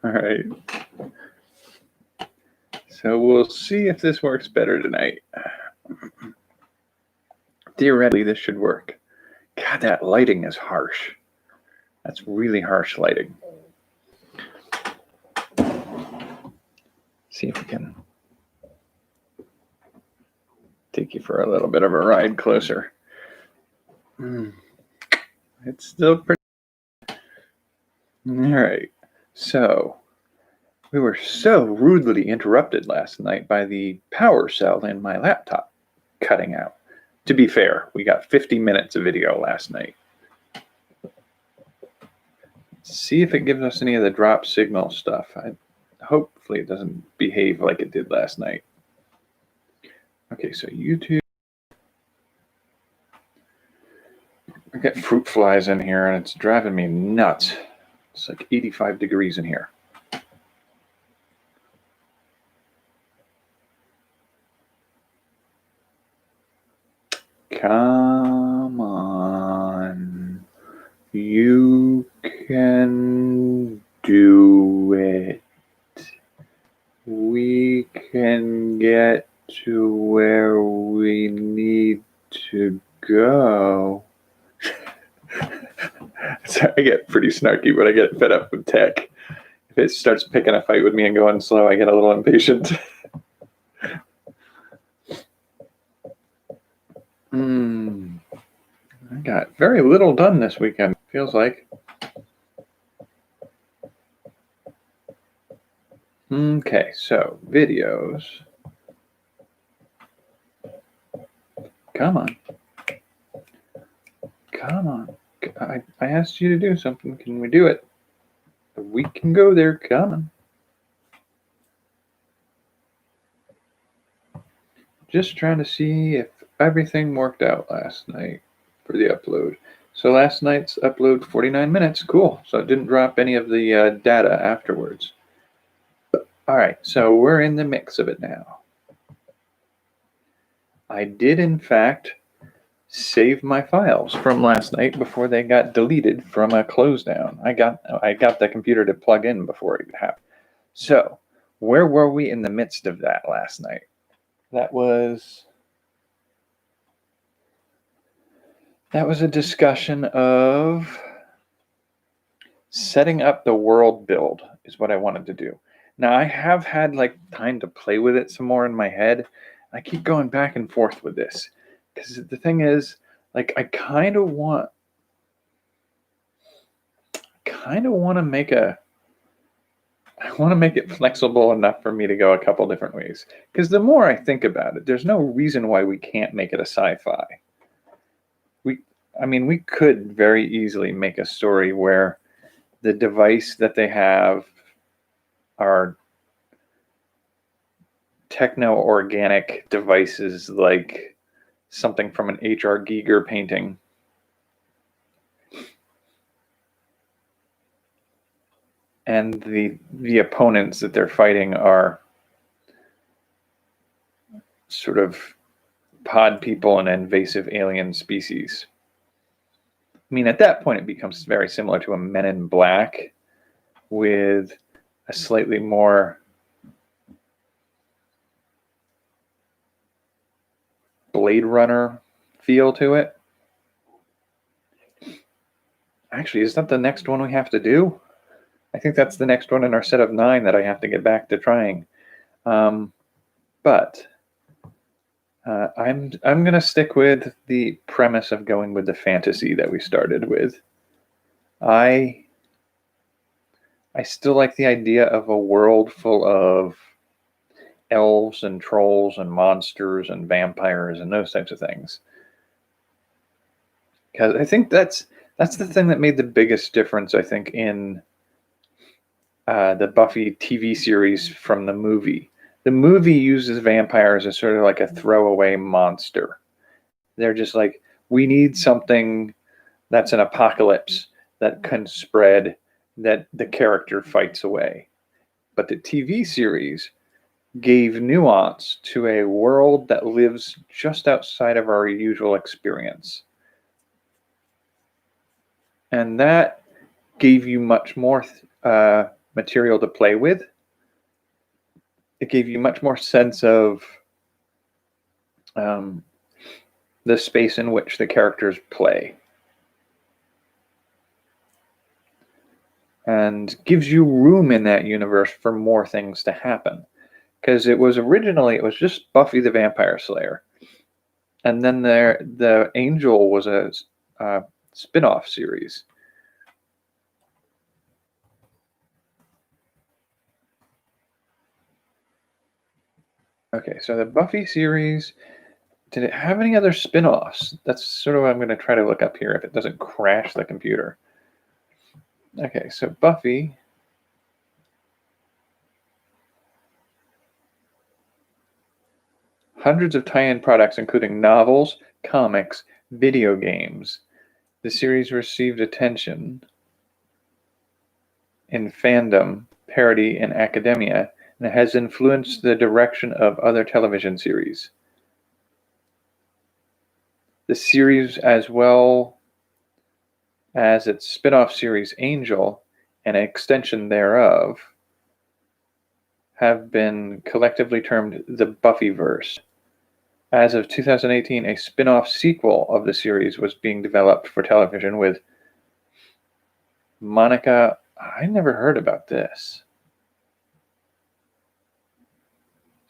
All right. So we'll see if this works better tonight. Theoretically, this should work. God, that lighting is harsh. That's really harsh lighting. See if we can take you for a little bit of a ride closer. It's still pretty. All right. So we were so rudely interrupted last night by the power cell in my laptop cutting out. To be fair, we got 50 minutes of video last night. Let's see if it gives us any of the drop signal stuff. Hopefully it doesn't behave like it did last night. Okay, so YouTube. I got fruit flies in here and it's driving me nuts. It's like 85 degrees in here. Come on. You can do it. We can get to where we need to go. So I get pretty snarky, but I get fed up with tech. If it starts picking a fight with me and going slow, I get a little impatient. I got very little done this weekend, feels like. Okay, so videos. Come on. Come on. I asked you to do something. Can we do it? We can go there. Come on. Just trying to see if everything worked out last night for the upload. So last night's upload, 49 minutes. Cool. So it didn't drop any of the data afterwards. All right. So we're in the mix of it now. I did, in fact, save my files from last night before they got deleted from a close down. I got the computer to plug in before it happened. So where were we in the midst of that last night? That was a discussion of setting up the world build is what I wanted to do. Now I have had like time to play with it some more in my head. I keep going back and forth with this because the thing is, like, I kind of want to make it flexible enough for me to go a couple different ways. Because the more I think about it, there's no reason why we can't make it a sci-fi. We could very easily make a story where the device that they have are techno-organic devices, like something from an H.R. Giger painting. And the opponents that they're fighting are sort of pod people and invasive alien species. I mean, at that point, it becomes very similar to a Men in Black with a slightly more Blade Runner feel to it. Actually, is that the next one we have to do? I think that's the next one in our set of 9 that I have to get back to trying. But I'm going to stick with the premise of going with the fantasy that we started with. I still like the idea of a world full of elves and trolls and monsters and vampires and those types of things. Because I think that's the thing that made the biggest difference, I think, in the Buffy TV series from the movie. The movie uses vampires as sort of like a throwaway monster. They're just like, we need something that's an apocalypse that can spread, that the character fights away. But the TV series gave nuance to a world that lives just outside of our usual experience. And that gave you much more material to play with. It gave you much more sense of the space in which the characters play. And gives you room in that universe for more things to happen. Because it was just Buffy the Vampire Slayer. And then the Angel was a spin-off series. Okay, so the Buffy series, did it have any other spin-offs? That's sort of what I'm going to try to look up here if it doesn't crash the computer. Okay, so Buffy. Hundreds of tie-in products, including novels, comics, video games. The series received attention in fandom, parody, and academia, and has influenced the direction of other television series. The series, as well as its spin-off series Angel and an extension thereof, have been collectively termed the Buffyverse. As of 2018, a spin-off sequel of the series was being developed for television with Monica. I never heard about this.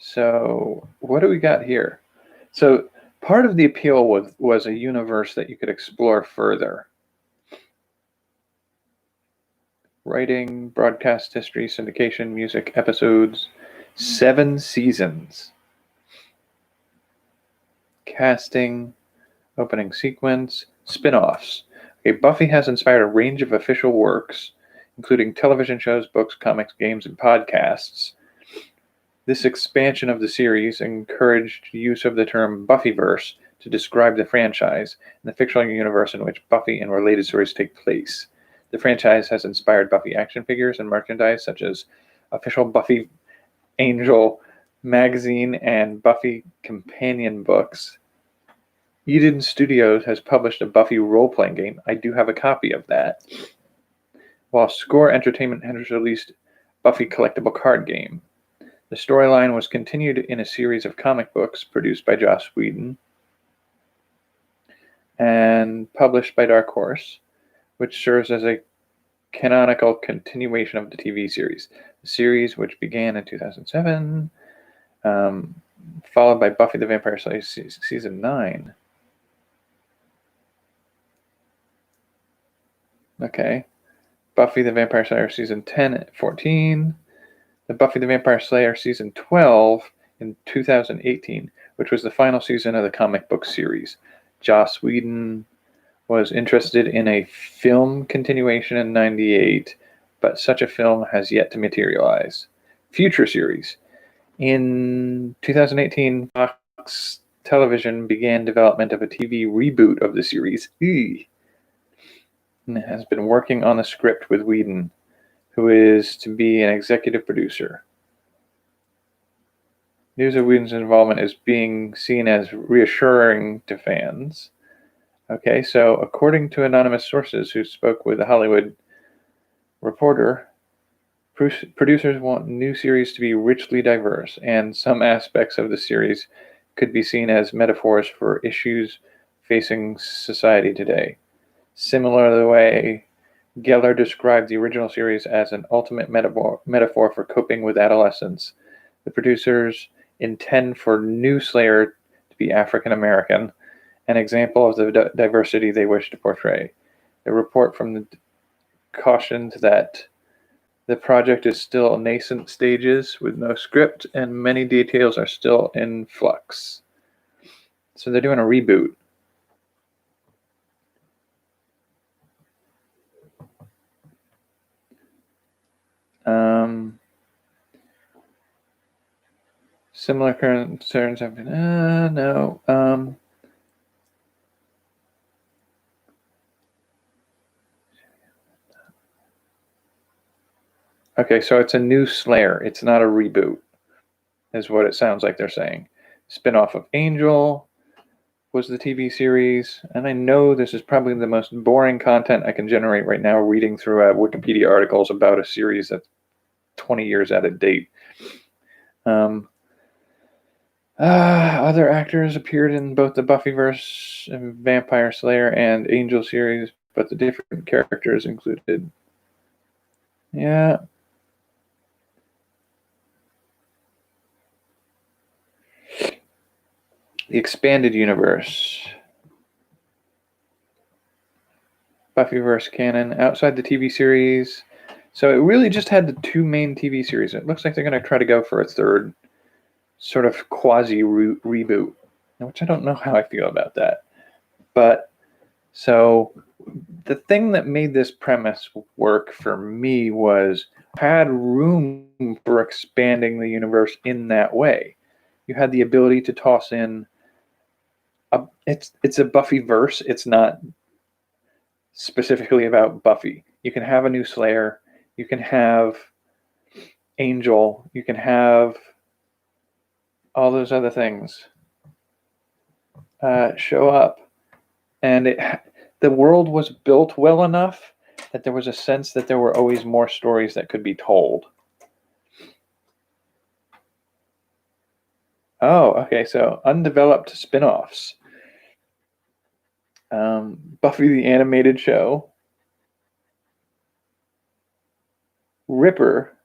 So what do we got here? So part of the appeal was a universe that you could explore further. Writing, broadcast history, syndication, music, episodes, 7 seasons. Casting, opening sequence, spin-offs. Okay, Buffy has inspired a range of official works, including television shows, books, comics, games, and podcasts. This expansion of the series encouraged use of the term Buffyverse to describe the franchise and the fictional universe in which Buffy and related stories take place. The franchise has inspired Buffy action figures and merchandise such as official Buffy Angel magazine and Buffy companion books. Eden Studios has published a Buffy role-playing game. I do have a copy of that. While Score Entertainment has released Buffy collectible card game. The storyline was continued in a series of comic books produced by Joss Whedon and published by Dark Horse, which serves as a canonical continuation of the TV series. The series, which began in 2007, followed by Buffy the Vampire Slayer Season 9. Okay. Buffy the Vampire Slayer Season 10, 14. The Buffy the Vampire Slayer Season 12 in 2018, which was the final season of the comic book series. Joss Whedon was interested in a film continuation in 98, but such a film has yet to materialize. Future series. In 2018, Fox Television began development of a TV reboot of the series. And has been working on the script with Whedon, who is to be an executive producer. News of Whedon's involvement is being seen as reassuring to fans. Okay, so according to anonymous sources who spoke with The Hollywood Reporter, producers want new series to be richly diverse, and some aspects of the series could be seen as metaphors for issues facing society today. Similar to the way Geller described the original series as an ultimate metaphor for coping with adolescence. The producers intend for new Slayer to be African American, an example of the diversity they wish to portray. The report from the cautioned that the project is still in nascent stages with no script, and many details are still in flux. So they're doing a reboot. Similar concerns have been, no. Okay, so it's a new Slayer. It's not a reboot, is what it sounds like they're saying. Spinoff of Angel was the TV series, and I know this is probably the most boring content I can generate right now, reading through Wikipedia articles about a series that 20 years out of date. Other actors appeared in both the Buffyverse and Vampire Slayer and Angel series, but the different characters included. Yeah. The expanded universe. Buffyverse canon outside the TV series. So it really just had the two main TV series. It looks like they're going to try to go for a third sort of quasi reboot, which I don't know how I feel about that. But so the thing that made this premise work for me was had room for expanding the universe in that way. You had the ability to toss in it's a Buffyverse. It's not specifically about Buffy. You can have a new Slayer. You can have Angel. You can have all those other things show up. And the world was built well enough that there was a sense that there were always more stories that could be told. Oh, okay, so undeveloped spinoffs. Buffy the Animated Show. Ripper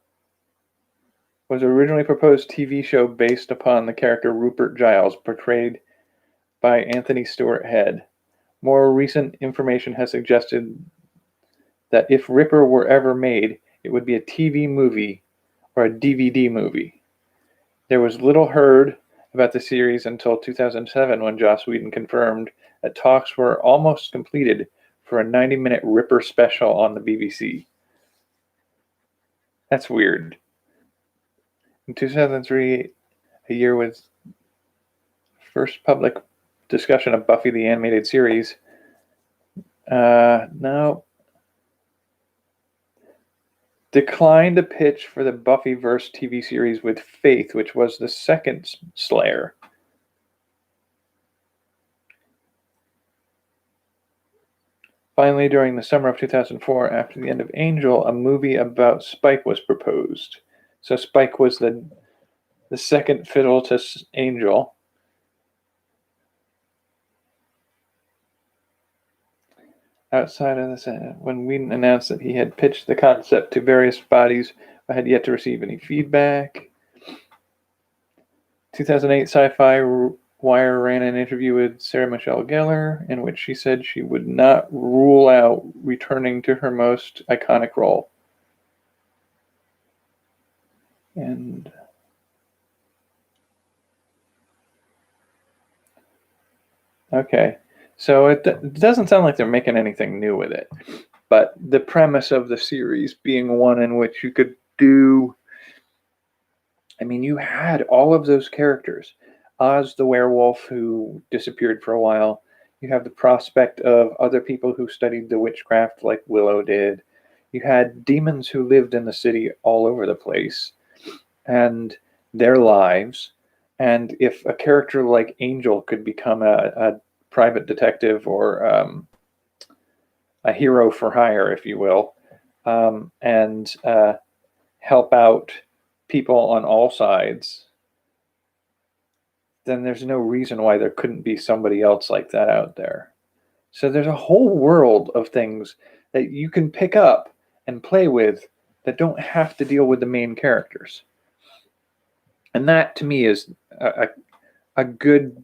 was originally proposed TV show based upon the character Rupert Giles, portrayed by Anthony Stewart Head. More recent information has suggested that if Ripper were ever made, it would be a TV movie or a DVD movie. There was little heard about the series until 2007 when Joss Whedon confirmed that talks were almost completed for a 90-minute Ripper special on the BBC. That's weird. In 2003, a year with first public discussion of Buffy the Animated Series. No. Declined a pitch for the Buffyverse TV series with Faith, which was the second Slayer. Finally, during the summer of 2004, after the end of Angel, a movie about Spike was proposed. So Spike was the second fiddle to Angel. Outside of this, when Whedon announced that he had pitched the concept to various bodies but had yet to receive any feedback. 2008, Sci-Fi Wire ran an interview with Sarah Michelle Gellar in which she said she would not rule out returning to her most iconic role. And okay. So it doesn't sound like they're making anything new with it. But the premise of the series being one in which you could do... I mean, you had all of those characters. Oz the werewolf who disappeared for a while. You have the prospect of other people who studied the witchcraft like Willow did. You had demons who lived in the city all over the place. And their lives. And if a character like Angel could become a private detective or a hero for hire, if you will, and help out people on all sides, then there's no reason why there couldn't be somebody else like that out there. So there's a whole world of things that you can pick up and play with that don't have to deal with the main characters. And that, to me, is a good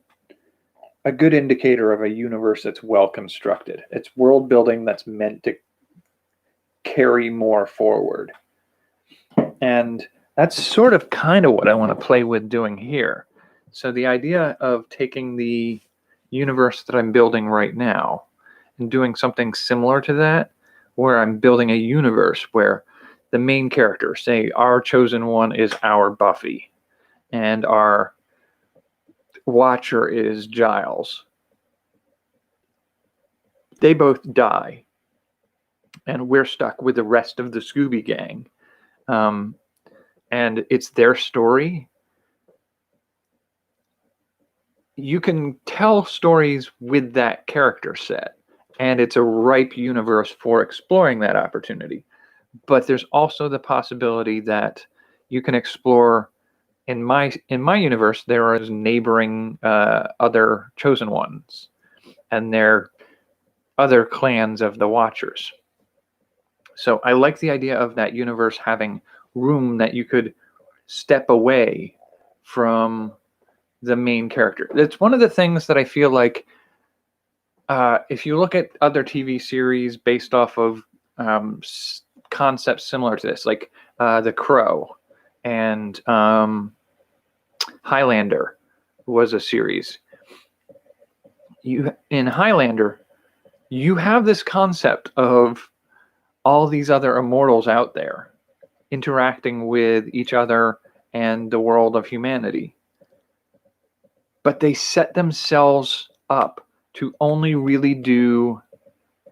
indicator of a universe that's well constructed. It's world building that's meant to carry more forward. And that's sort of kind of what I want to play with doing here. So the idea of taking the universe that I'm building right now and doing something similar to that, where I'm building a universe where the main character, say our chosen one is our Buffy, and our Watcher is Giles. They both die, and we're stuck with the rest of the Scooby Gang. And it's their story. You can tell stories with that character set, and it's a ripe universe for exploring that opportunity. but there's also the possibility that you can explore. In my universe, there is neighboring other chosen ones, and they're other clans of the Watchers. So I like the idea of that universe having room that you could step away from the main character. It's one of the things that I feel like if you look at other TV series based off of concepts similar to this, like The Crow and Highlander was a series. In Highlander, you have this concept of all these other immortals out there interacting with each other and the world of humanity. But they set themselves up to only really do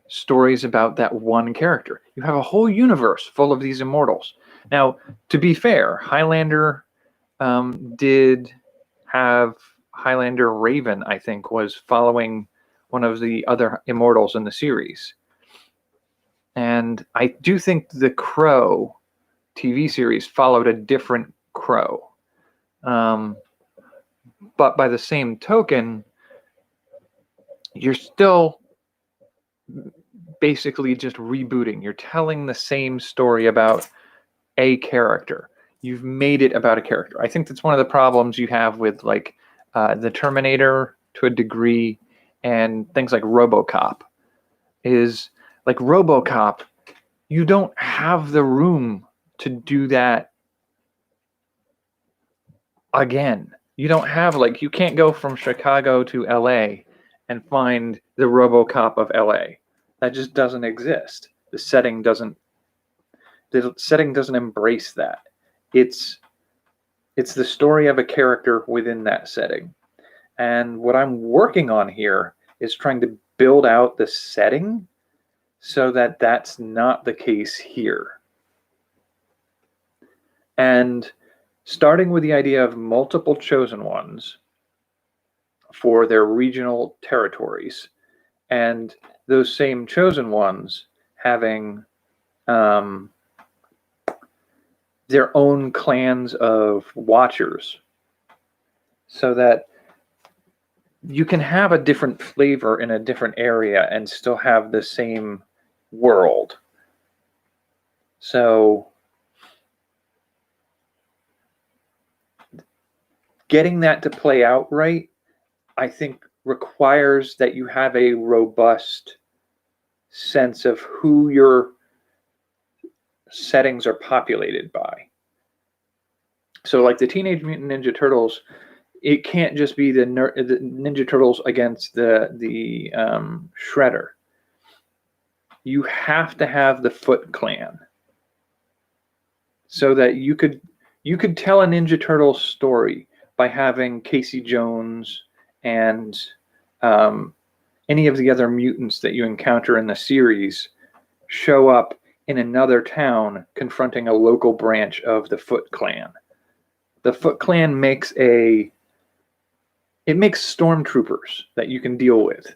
stories about that one character. You have a whole universe full of these immortals. Now, to be fair, Highlander did have Highlander Raven, I think, was following one of the other immortals in the series. And I do think the Crow TV series followed a different Crow. But by the same token, you're still basically just rebooting. You're telling the same story about a character. You've made it about a character. I think that's one of the problems you have with like the Terminator to a degree, and things like RoboCop. Is like RoboCop, you don't have the room to do that again. You don't have, like, you can't go from Chicago to LA and find the RoboCop of LA. That just doesn't exist. The setting doesn't embrace that. It's the story of a character within that setting. And what I'm working on here is trying to build out the setting so that that's not the case here. And starting with the idea of multiple chosen ones for their regional territories, and those same chosen ones having their own clans of Watchers, so that you can have a different flavor in a different area and still have the same world. So getting that to play out right, I think, requires that you have a robust sense of who your settings are populated by. So like the Teenage Mutant Ninja Turtles, it can't just be the Ninja Turtles against the Shredder. You have to have the Foot Clan, so that you could tell a Ninja Turtles story by having Casey Jones and any of the other mutants that you encounter in the series show up in another town confronting a local branch of the Foot Clan. The Foot Clan makes stormtroopers that you can deal with.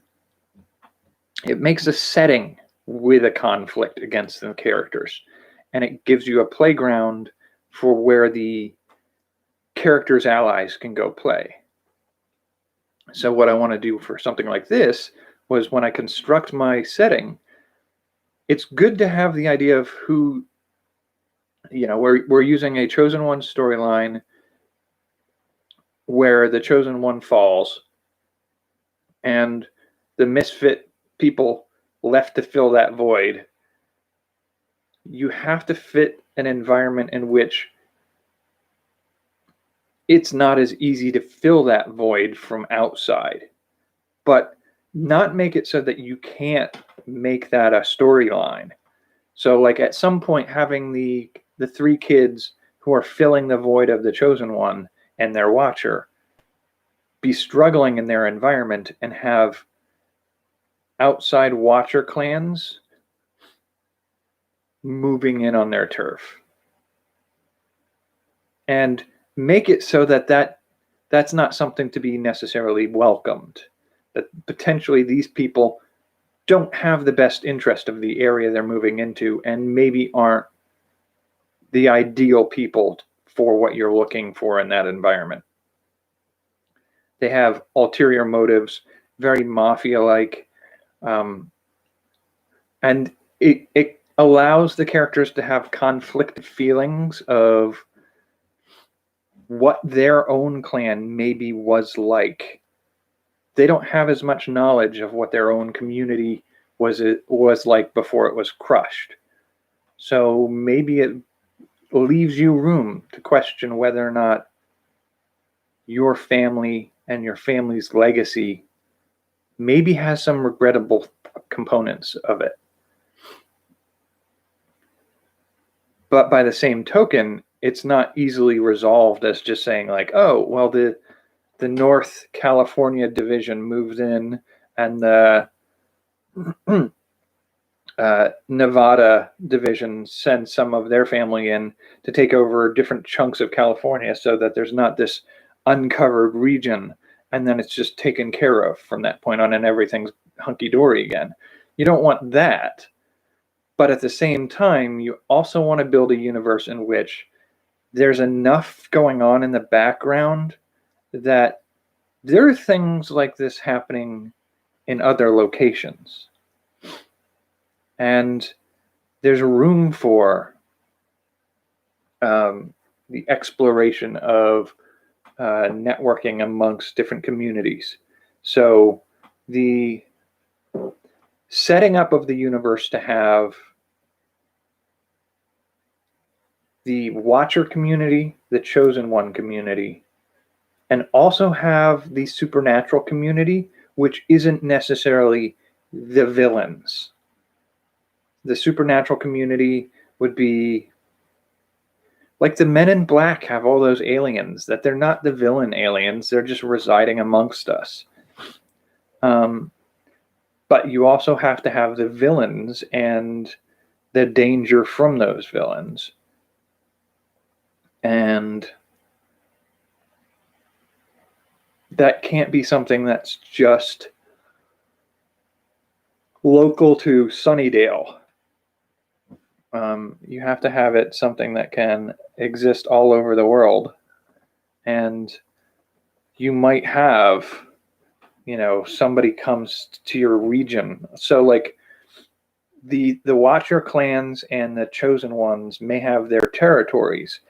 It makes a setting with a conflict against the characters, and it gives you a playground for where the characters' allies can go play. So what I want to do for something like this was, when I construct my setting, it's good to have the idea of who, we're using a chosen one storyline where the chosen one falls and the misfit people left to fill that void. You have to fit an environment in which it's not as easy to fill that void from outside, but not make it so that you can't make that a storyline. So like at some point, having the three kids who are filling the void of the chosen one and their Watcher be struggling in their environment, and have outside Watcher clans moving in on their turf, and make it so that that's not something to be necessarily welcomed. That potentially these people don't have the best interest of the area they're moving into, and maybe aren't the ideal people for what you're looking for in that environment. They have ulterior motives, very mafia-like, and it allows the characters to have conflicted feelings of what their own clan maybe was like. They don't have as much knowledge of what their own community was like before it was crushed. So maybe it leaves you room to question whether or not your family and your family's legacy maybe has some regrettable components of it. But by the same token, it's not easily resolved as just saying like, oh, well, the North California division moves in and the Nevada division sends some of their family in to take over different chunks of California so that there's not this uncovered region, and then it's just taken care of from that point on and everything's hunky-dory again. You don't want that, but at the same time, you also want to build a universe in which there's enough going on in the background that there are things like this happening in other locations. And there's room for the exploration of networking amongst different communities. So the setting up of the universe to have the Watcher community, the Chosen One community, and also have the supernatural community, which isn't necessarily the villains. The supernatural community would be like the Men in Black have all those aliens, that they're not the villain aliens, they're just residing amongst us. But you also have to have the villains and the danger from those villains. And that can't be something that's just local to Sunnydale. You have to have it something that can exist all over the world. And you might have, somebody comes to your region. So like the Watcher clans and the Chosen Ones may have their territories,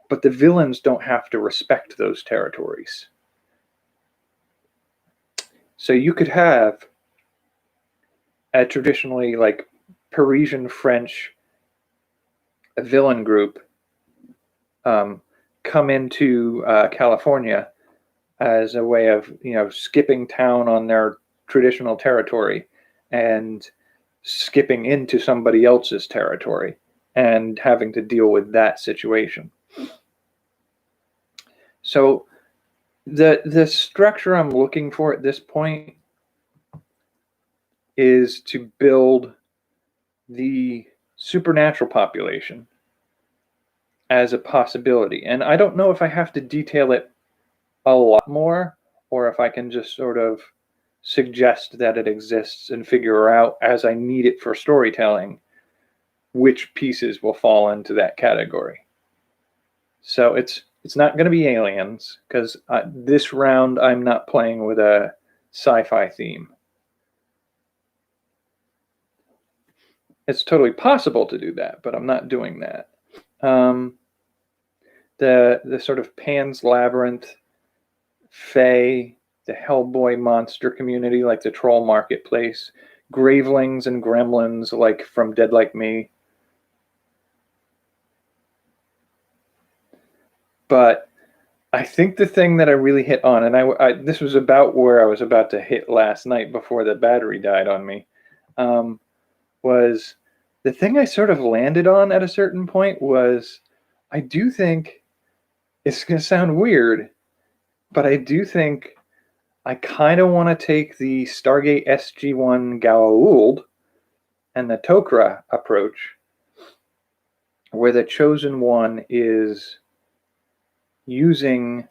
but the villains don't have to respect those territories. So you could have a traditionally like Parisian French villain group come into California as a way of skipping town on their traditional territory and skipping into somebody else's territory and having to deal with that situation. So the structure I'm looking for at this point is to build the supernatural population as a possibility. And I don't know if I have to detail it a lot more, or if I can just sort of suggest that it exists and figure out as I need it for storytelling which pieces will fall into that category. So it's not going to be aliens, because this round I'm not playing with a sci-fi theme. It's totally possible to do that, but I'm not doing that. The sort of Pan's Labyrinth, Fae, the Hellboy monster community, like the Troll Marketplace, Gravelings and Gremlins, like from Dead Like Me. But I think the thing that I really hit on, and I this was about where I was about to hit last night before the battery died on me, was the thing I sort of landed on at a certain point was, I do think, it's going to sound weird, but I do think I kind of want to take the Stargate SG1 Goa'uld and the Tokra approach, where the Chosen One is using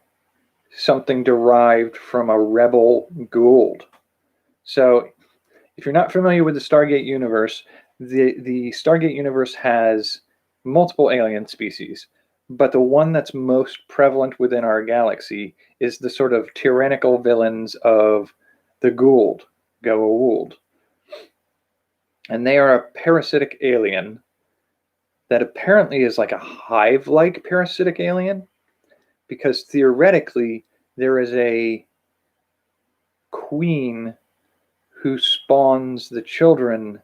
something derived from a rebel Goa'uld. So if you're not familiar with the Stargate universe, the Stargate universe has multiple alien species, but the one that's most prevalent within our galaxy is the sort of tyrannical villains of the Goa'uld. And they are a parasitic alien that apparently is like a hive-like parasitic alien, because theoretically there is a queen who spawns the children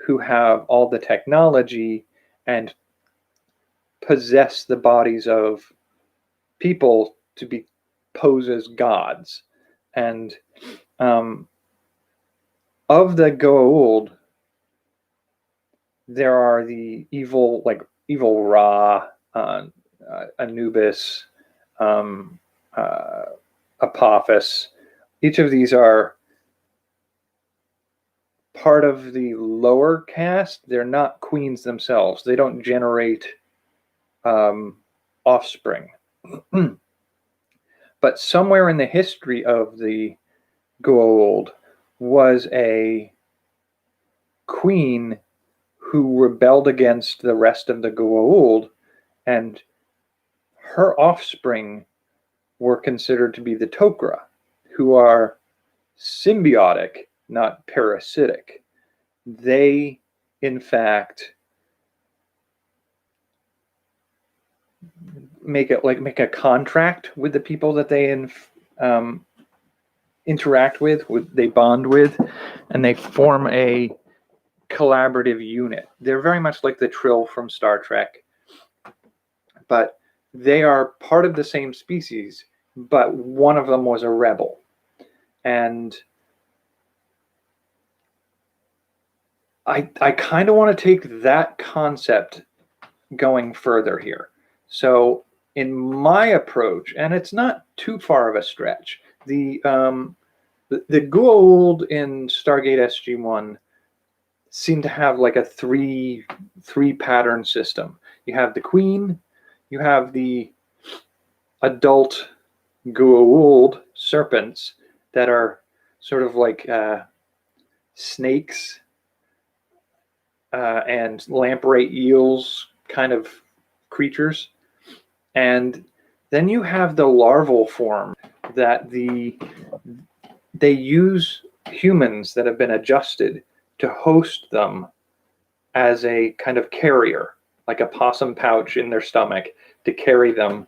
who have all the technology and possess the bodies of people to be pose as gods. And of the Goa'uld, there are the evil Ra, Anubis, Apophis. Each of these are part of the lower caste. They're not queens themselves. They don't generate offspring. But somewhere in the history of the Goa'uld was a queen who rebelled against the rest of the Goa'uld, and her offspring were considered to be the Tokra, who are symbiotic, not parasitic. They, in fact, make a contract with the people that they interact with, they bond with, and they form a collaborative unit. They're very much like the Trill from Star Trek, but they are part of the same species, but one of them was a rebel. And I kind of want to take that concept going further here. So in my approach, and it's not too far of a stretch, the Goa'uld in Stargate SG1 seem to have like a three pattern system. You have the queen, you have the adult Goa'uld serpents that are sort of like snakes and lamprey eels kind of creatures. And then you have the larval form that they use humans that have been adjusted to host them as a kind of carrier, like a possum pouch in their stomach, to carry them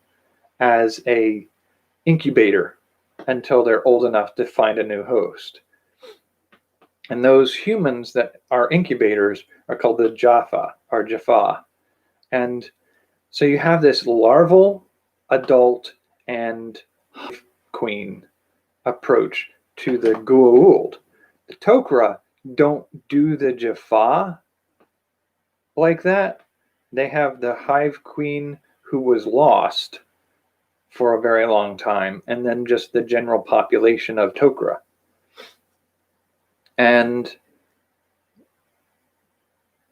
as a incubator until they're old enough to find a new host. And those humans that are incubators are called the Jaffa. And so you have this larval, adult, and queen approach to the Goa'uld. The Tokra don't do the Jaffa like that. They have the hive queen who was lost for a very long time, and then just the general population of Tokra. And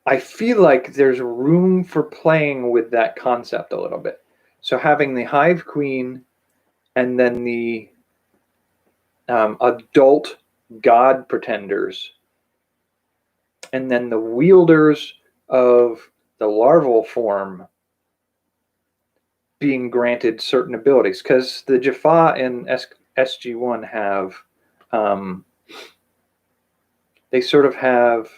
I feel like there's room for playing with that concept a little bit. So having the hive queen and then the adult god pretenders, and then the wielders of the larval form being granted certain abilities, because the Jaffa in SG1 have they sort of have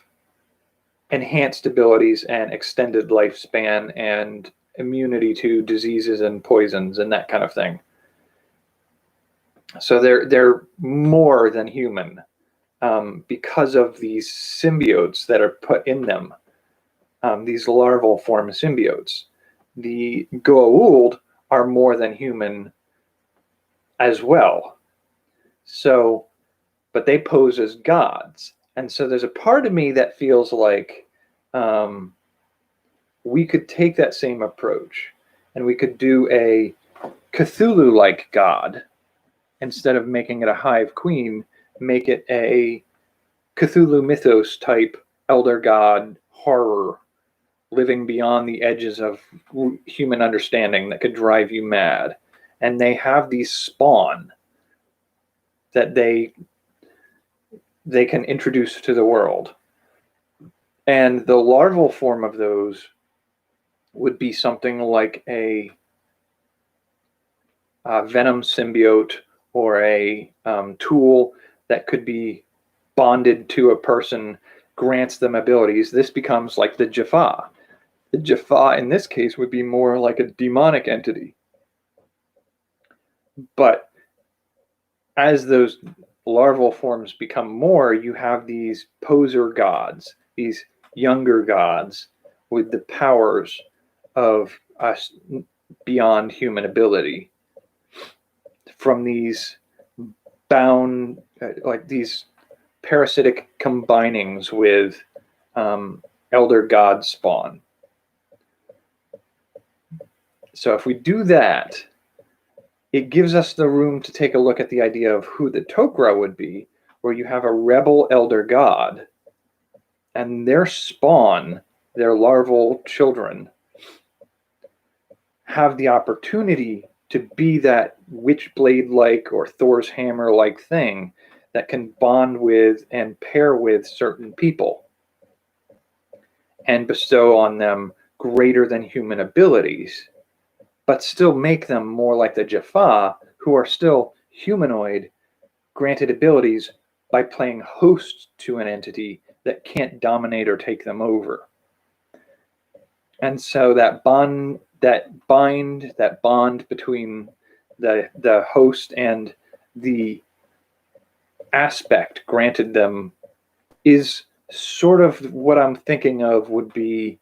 enhanced abilities and extended lifespan and immunity to diseases and poisons and that kind of thing. So they're more than human because of these symbiotes that are put in them, these larval form symbiotes. The Goa'uld are more than human as well. So, but they pose as gods. And so there's a part of me that feels like we could take that same approach and we could do a Cthulhu-like god. Instead of making it a hive queen, make it a Cthulhu mythos type elder god horror living beyond the edges of human understanding that could drive you mad. And they have these spawn that they can introduce to the world. And the larval form of those would be something like a venom symbiote or a tool that could be bonded to a person, grants them abilities. This becomes like the Jaffa. The Jaffa in this case would be more like a demonic entity. But as those larval forms become more, you have these poser gods, these younger gods with the powers of us beyond human ability, from these bound, like these parasitic combinings with elder god spawn. So if we do that, it gives us the room to take a look at the idea of who the Tokra would be, where you have a rebel elder god and their spawn, their larval children, have the opportunity to be that witchblade-like or Thor's hammer-like thing that can bond with and pair with certain people and bestow on them greater than human abilities, but still make them more like the Jaffa, who are still humanoid, granted abilities by playing host to an entity that can't dominate or take them over. And so that bond between the host and the aspect granted them is sort of what I'm thinking of would be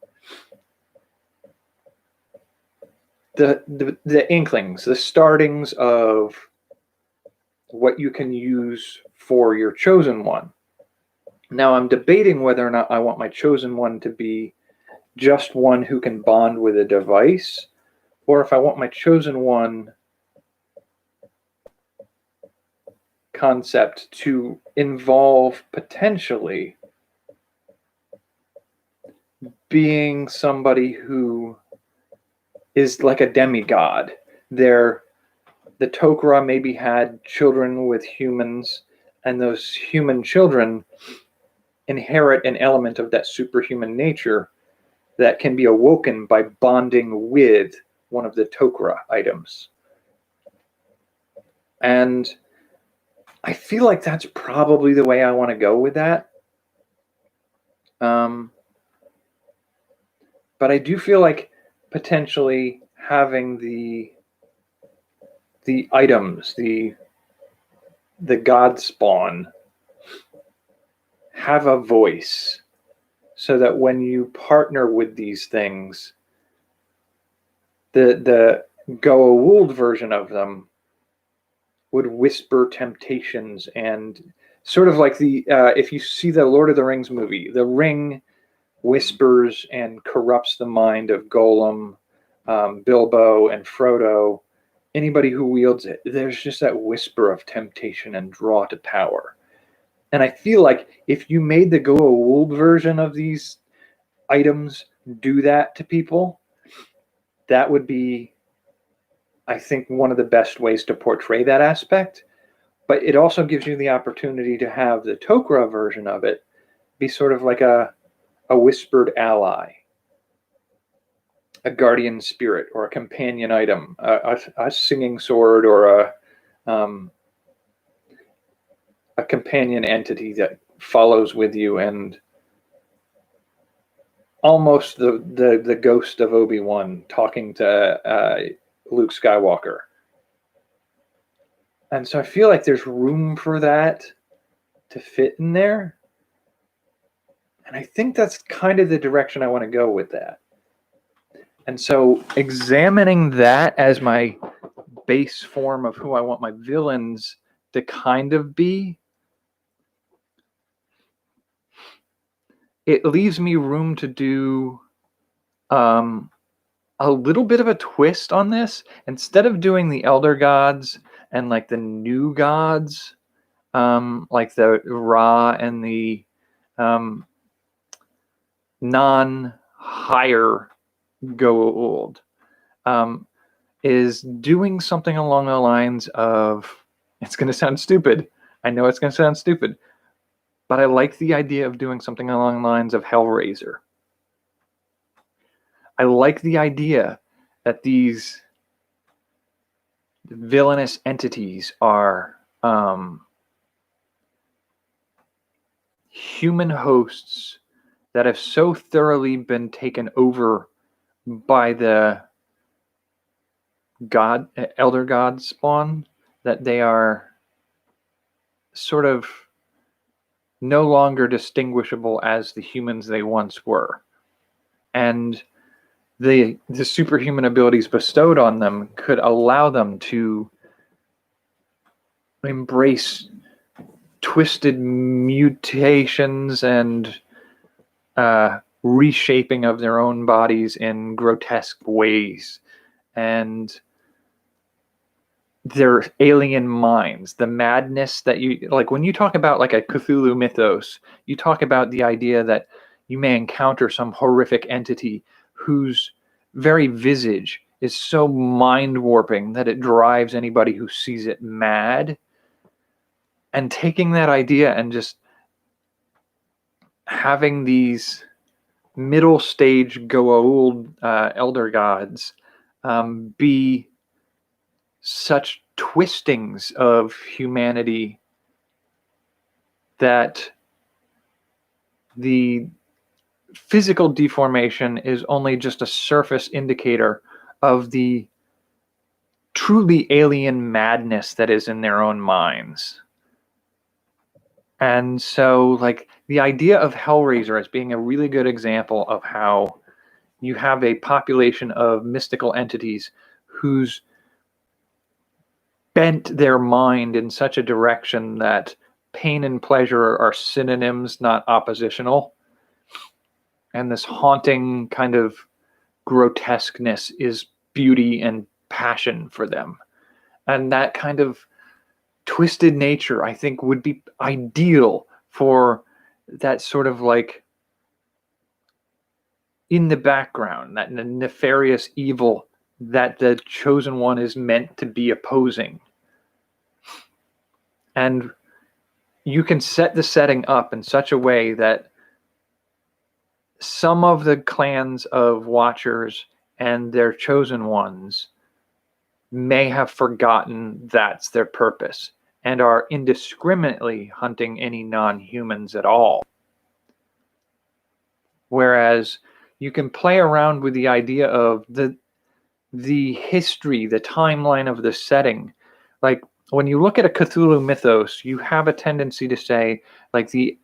the inklings, the startings of what you can use for your chosen one. Now I'm debating whether or not I want my chosen one to be just one who can bond with a device, or if I want my chosen one concept to involve potentially being somebody who is like a demigod. The Tokra maybe had children with humans, and those human children inherit an element of that superhuman nature that can be awoken by bonding with one of the Tokra items. And I feel like that's probably the way I want to go with that. But I do feel like potentially having the items, the god spawn, have a voice, so that when you partner with these things, the Goa'uld version of them would whisper temptations, and sort of like if you see the Lord of the Rings movie, the ring whispers and corrupts the mind of Gollum, Bilbo, and Frodo. Anybody who wields it, there's just that whisper of temptation and draw to power. And I feel like if you made the Goa'uld version of these items do that to people, that would be, I think, one of the best ways to portray that aspect. But it also gives you the opportunity to have the Tokra version of it be sort of like a whispered ally, a guardian spirit, or a companion item, a singing sword, or a companion entity that follows with you, and almost the ghost of Obi-Wan talking to Luke Skywalker. And so I feel like there's room for that to fit in there. And I think that's kind of the direction I want to go with that. And so examining that as my base form of who I want my villains to kind of be, it leaves me room to do a little bit of a twist on this. Instead of doing the elder gods and like the new gods, like the Ra and the non-higher Goa'uld, is doing something along the lines of, it's going to sound stupid. I know it's going to sound stupid, but I like the idea of doing something along the lines of Hellraiser. I like the idea that these villainous entities are human hosts that have so thoroughly been taken over by the elder god spawn that they are sort of no longer distinguishable as the humans they once were. And the superhuman abilities bestowed on them could allow them to embrace twisted mutations and reshaping of their own bodies in grotesque ways, and their alien minds, the madness that you like when you talk about like a Cthulhu mythos, you talk about the idea that you may encounter some horrific entity whose very visage is so mind warping that it drives anybody who sees it mad. And taking that idea and just having these middle stage Goa'uld elder gods be such twistings of humanity that the physical deformation is only just a surface indicator of the truly alien madness that is in their own minds. And so, like, the idea of Hellraiser as being a really good example of how you have a population of mystical entities whose bent their mind in such a direction that pain and pleasure are synonyms, not oppositional. And this haunting kind of grotesqueness is beauty and passion for them. And that kind of twisted nature, I think, would be ideal for that sort of like in the background, that nefarious evil that the chosen one is meant to be opposing. And you can set the setting up in such a way that some of the clans of Watchers and their chosen ones may have forgotten that's their purpose and are indiscriminately hunting any non-humans at all. Whereas you can play around with the idea of the history, the timeline of the setting. Like when you look at a Cthulhu mythos, you have a tendency to say like the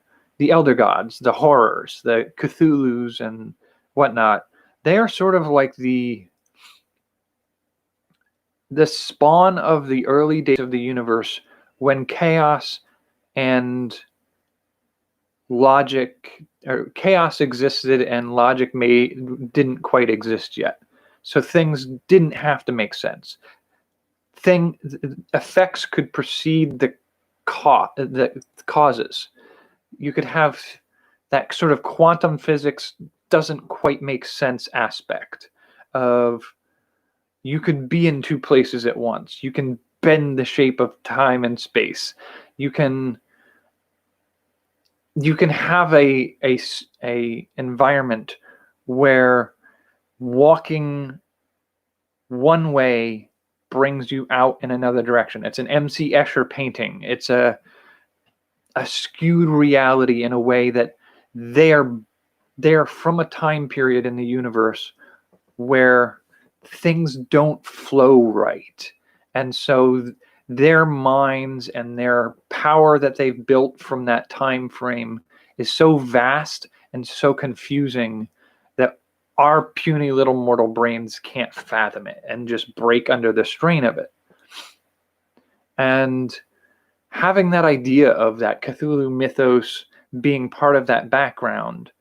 elder gods, the horrors, the Cthulhus and whatnot, they are sort of like the spawn of the early days of the universe when chaos and logic, or chaos existed and logic didn't quite exist yet. So things didn't have to make sense. Effects could precede the causes. You could have that sort of quantum physics doesn't quite make sense aspect of you could be in two places at once. You can bend the shape of time and space. You can have a environment where walking one way brings you out in another direction. It's an M.C. Escher painting. It's a skewed reality in a way that they are from a time period in the universe where things don't flow right. And so their minds and their power that they've built from that time frame is so vast and so confusing that our puny little mortal brains can't fathom it and just break under the strain of it. And having that idea of that Cthulhu mythos being part of that background,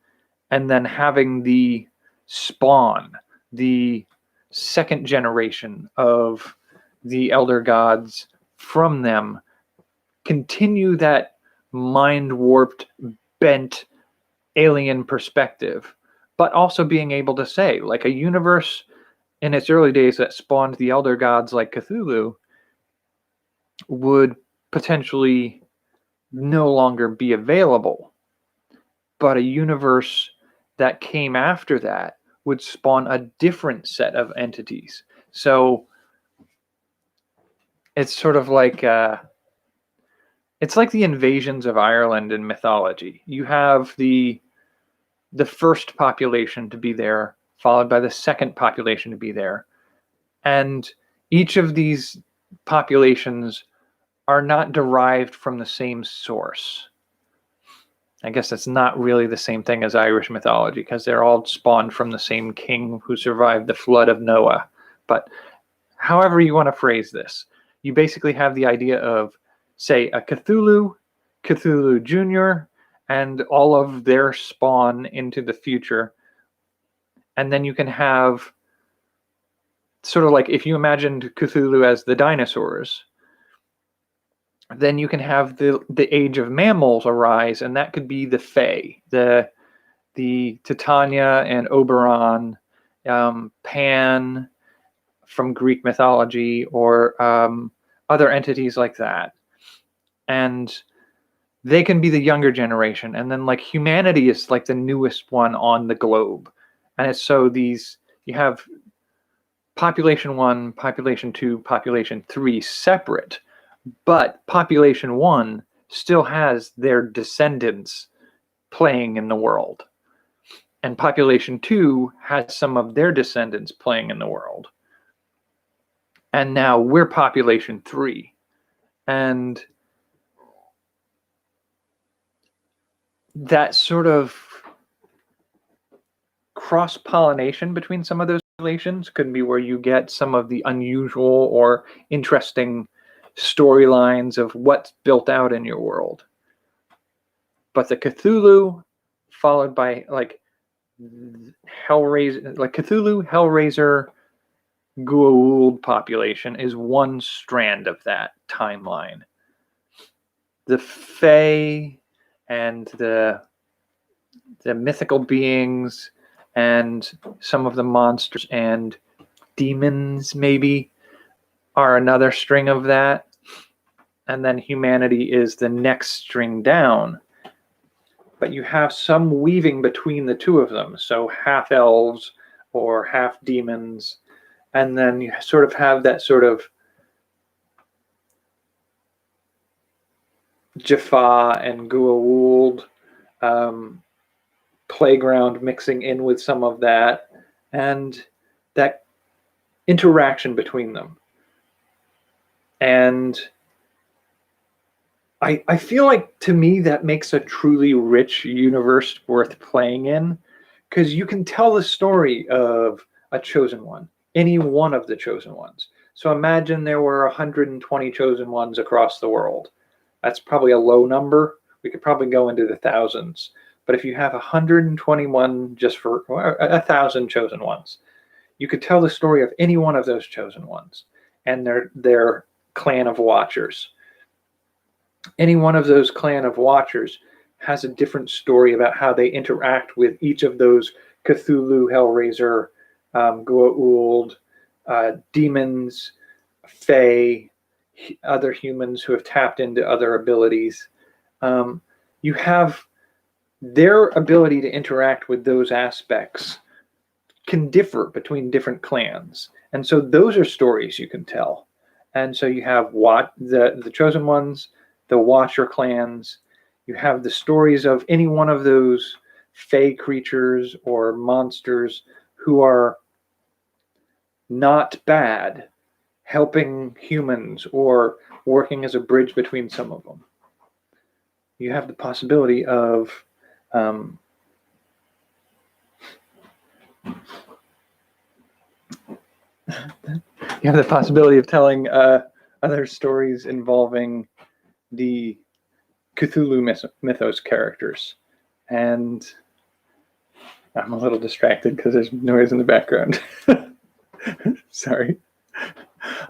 and then having the spawn, the second generation of the elder gods from them, continue that mind-warped, bent, alien perspective, but also being able to say, like, a universe in its early days that spawned the elder gods like Cthulhu would potentially no longer be available. But a universe that came after that would spawn a different set of entities. So it's sort of like it's like the invasions of Ireland in mythology. You have the first population to be there, followed by the second population to be there. And each of these populations are not derived from the same source. I guess that's not really the same thing as Irish mythology, because they're all spawned from the same king who survived the flood of Noah. But however you want to phrase this, you basically have the idea of, say, a Cthulhu, Cthulhu Jr., and all of their spawn into the future. And then you can have sort of like, if you imagined Cthulhu as the dinosaurs, then you can have the age of mammals arise, and that could be the Fae, the Titania and Oberon, Pan from Greek mythology, or other entities like that. And they can be the younger generation. And then like humanity is like the newest one on the globe. And it's so these, you have population 1, population 2, population 3 separate, but population 1 still has their descendants playing in the world. And population 2 has some of their descendants playing in the world. And now we're population 3. And that sort of cross-pollination between some of those populations could be where you get some of the unusual or interesting storylines of what's built out in your world. But the Cthulhu, followed by like Hellraiser, like Cthulhu, Hellraiser, Goa'uld population is one strand of that timeline. The Fae and the mythical beings and some of the monsters and demons maybe are another string of that. And then humanity is the next string down. But you have some weaving between the two of them. So half elves or half demons. And then you sort of have that sort of Jaffa and Goa'uld playground mixing in with some of that, and that interaction between them. And I feel like, to me, that makes a truly rich universe worth playing in, because you can tell the story of a chosen one, any one of the chosen ones. So imagine there were 120 chosen ones across the world. That's probably a low number. We could probably go into the thousands. But if you have 121 just for 1,000 chosen ones, you could tell the story of any one of those chosen ones and their clan of watchers. Any one of those clan of watchers has a different story about how they interact with each of those Cthulhu, Hellraiser, Goa'uld, demons, Fae, other humans who have tapped into other abilities. You have their ability to interact with those aspects can differ between different clans. And so those are stories you can tell. And so you have the chosen ones, the Watcher clans. You have the stories of any one of those Fae creatures or monsters who are not bad, helping humans or working as a bridge between some of them. You have the possibility of you have the possibility of telling other stories involving the Cthulhu mythos characters. And I'm a little distracted because there's noise in the background. Sorry.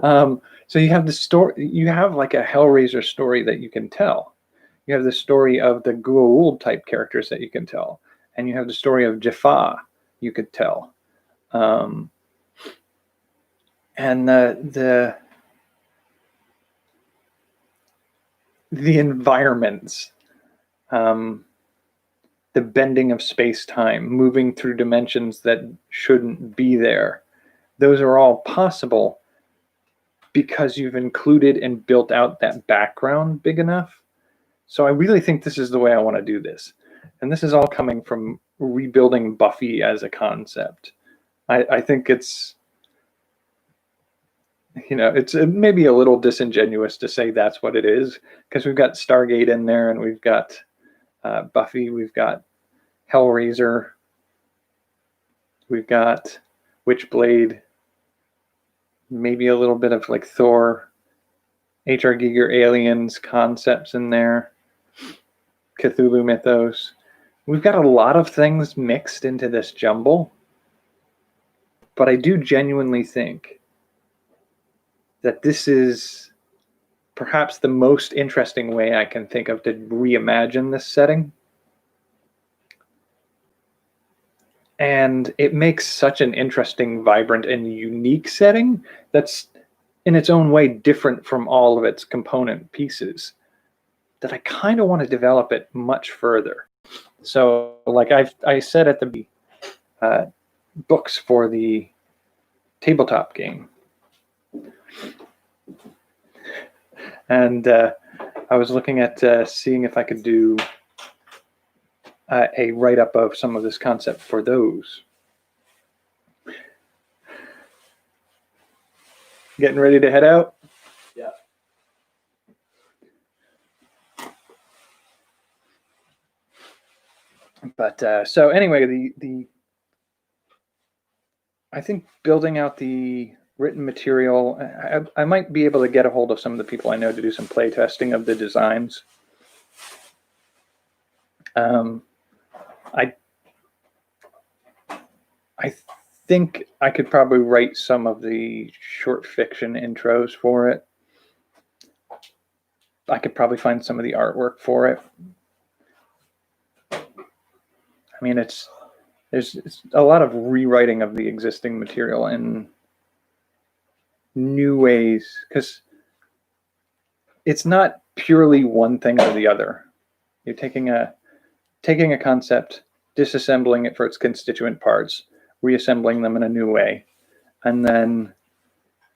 So you have the story. You have like a Hellraiser story that you can tell. You have the story of the Goa'uld type characters that you can tell, and you have the story of Jaffa you could tell, and the environments. the bending of space-time, moving through dimensions that shouldn't be there. Those are all possible because you've included and built out that background big enough. So I really think this is the way I want to do this. And this is all coming from rebuilding Buffy as a concept. I think it's, it's maybe a little disingenuous to say that's what it is, because we've got Stargate in there, and we've got Buffy, we've got Hellraiser, we've got Witchblade, maybe a little bit of like Thor, H.R. Giger aliens concepts in there, Cthulhu mythos. We've got a lot of things mixed into this jumble, but I do genuinely think that this is perhaps the most interesting way I can think of to reimagine this setting. And it makes such an interesting, vibrant, and unique setting that's in its own way different from all of its component pieces that I kind of want to develop it much further. So like I said at the books for the tabletop game, and I was looking at seeing if I could do a write-up of some of this concept for those. Getting ready to head out? Yeah. But so anyway, the I think building out the written material, I might be able to get a hold of some of the people I know to do some play testing of the designs. I think I could probably write some of the short fiction intros for it. I could probably find some of the artwork for it. I mean, it's a lot of rewriting of the existing material in new ways, because it's not purely one thing or the other. You're taking a concept, disassembling it for its constituent parts, reassembling them in a new way, and then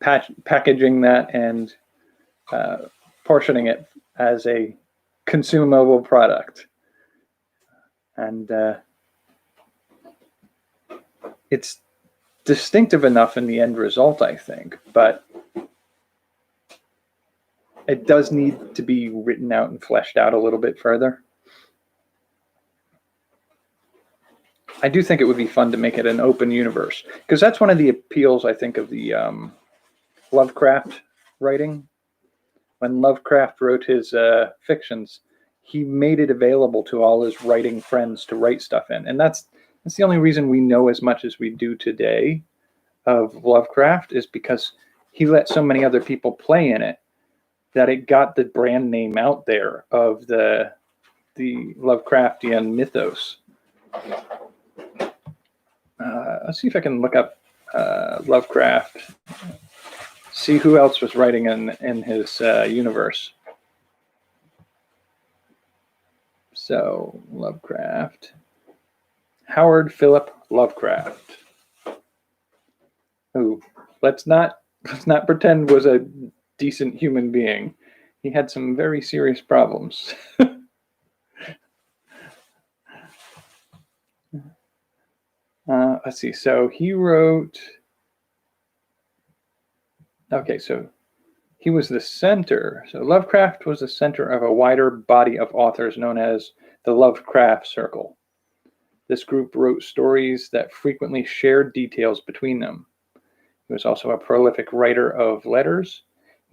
packaging that and portioning it as a consumable product. And it's distinctive enough in the end result, I think, but it does need to be written out and fleshed out a little bit further. I do think it would be fun to make it an open universe, because that's one of the appeals, I think, of the Lovecraft writing. When Lovecraft wrote his fictions, he made it available to all his writing friends to write stuff in. And that's the only reason we know as much as we do today of Lovecraft, is because he let so many other people play in it that it got the brand name out there of the Lovecraftian mythos. Let's see if I can look up Lovecraft, see who else was writing in his universe. So Lovecraft, Howard Philip Lovecraft, who let's not pretend was a decent human being. He had some very serious problems. Let's see. So he wrote. Okay, so he was the center. So Lovecraft was the center of a wider body of authors known as the Lovecraft Circle. This group wrote stories that frequently shared details between them. He was also a prolific writer of letters.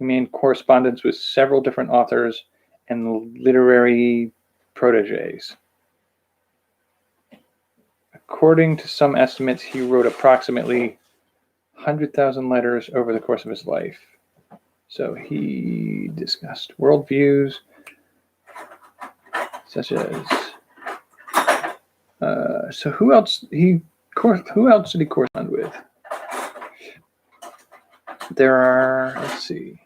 He maintained correspondence with several different authors and literary proteges. According to some estimates, he wrote approximately 100,000 letters over the course of his life. So he discussed worldviews, such as. So who else did he correspond with? There are. Let's see.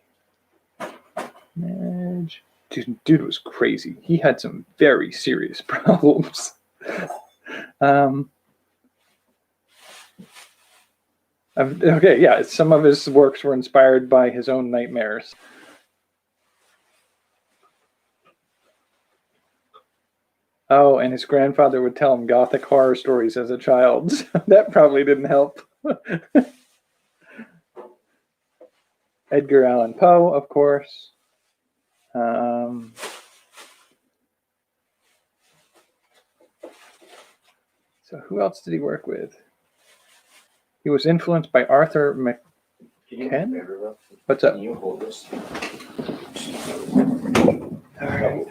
Dude was crazy. He had some very serious problems. Okay, yeah, some of his works were inspired by his own nightmares. Oh, and his grandfather would tell him gothic horror stories as a child. So that probably didn't help. Edgar Allan Poe, of course. So who else did he work with? He was influenced by Arthur McKen. What's up? Can you hold this? All right.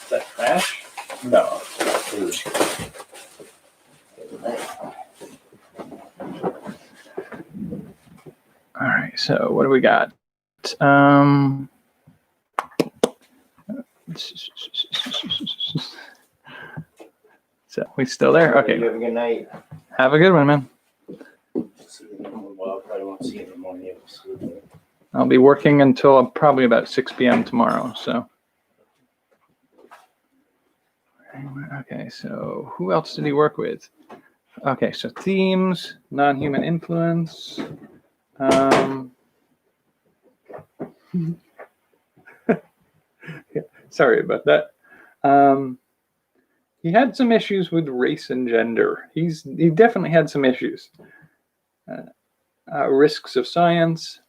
Is that trash? No. All right. So what do we got? So we still there? Okay. You have a good night. Have a good one, man. Well, I probably won't see you in the morning. I'll be working until probably about 6 p.m. tomorrow. So. Okay. So who else did he work with? Okay. So themes, non-human influence. Sorry about that. He had some issues with race and gender. He definitely had some issues. Risks of science,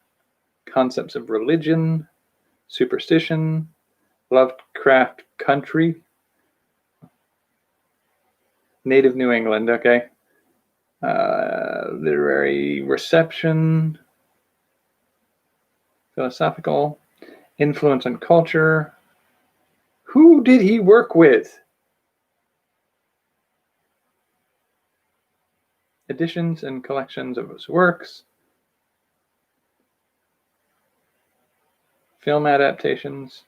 concepts of religion, superstition, Lovecraft country, native New England, okay. Literary reception, philosophical, influence on culture. Who did he work with? Editions and collections of his works. Film adaptations.